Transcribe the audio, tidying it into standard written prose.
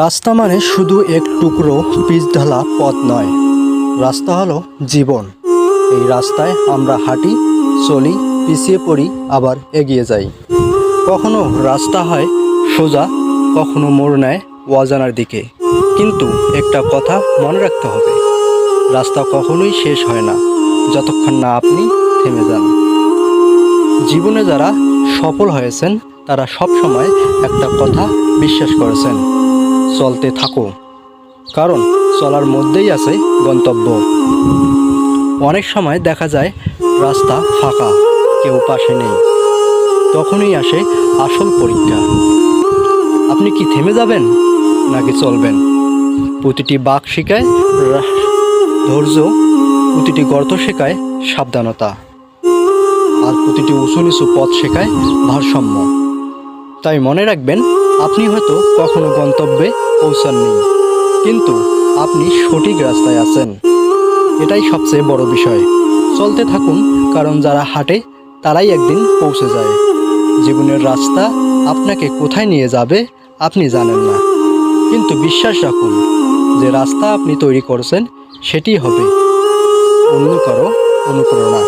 রাস্তা মানে শুধু এক টুকরো পিচ ঢালা পথ নয়, রাস্তা হলো জীবন। এই রাস্তায় আমরা হাঁটি, চলি, পিছিয়ে পড়ি, আবার এগিয়ে যাই। কখনো রাস্তা হয় সোজা, কখনো মোড় নেয় অজানার দিকে। কিন্তু একটা কথা মনে রাখতে হবে, রাস্তা কখনোই শেষ হয় না যতক্ষণ না আপনি থেমে যান। জীবনে যারা সফল হয়েছেন তারা সবসময় একটা কথা বিশ্বাস করেছেন, চলতে থাকো, কারণ চলার মধ্যেই আছে গন্তব্য। অনেক সময় দেখা যায় রাস্তা ফাঁকা, কেউ পাশে নেই, তখনই আসে আসল পরীক্ষা। আপনি কি থেমে যাবেন নাকি চলবেন? প্রতিটি বাঁক শেখায় ধৈর্য, প্রতিটি গর্ত শেখায় সাবধানতা, আর প্রতিটি উঁচু নিচু পথ শেখায় ভারসাম্য। তাই মনে রাখবেন, আপনি হয়তো কখনো গন্তব্যে পৌঁছাননি, কিন্তু আপনি সঠিক রাস্তায় আছেন। এটাই সবচেয়ে বড় বিষয়। চলতে থাকুন, কারণ যারা হাঁটে তারাই একদিন পৌঁছে যায়। জীবনের রাস্তা আপনাকে কোথায় নিয়ে যাবে আপনি জানেন না, কিন্তু বিশ্বাস রাখুন যে রাস্তা আপনি তৈরি করেছেন সেটি হবে অন্য কারো অনুপ্রেরণা।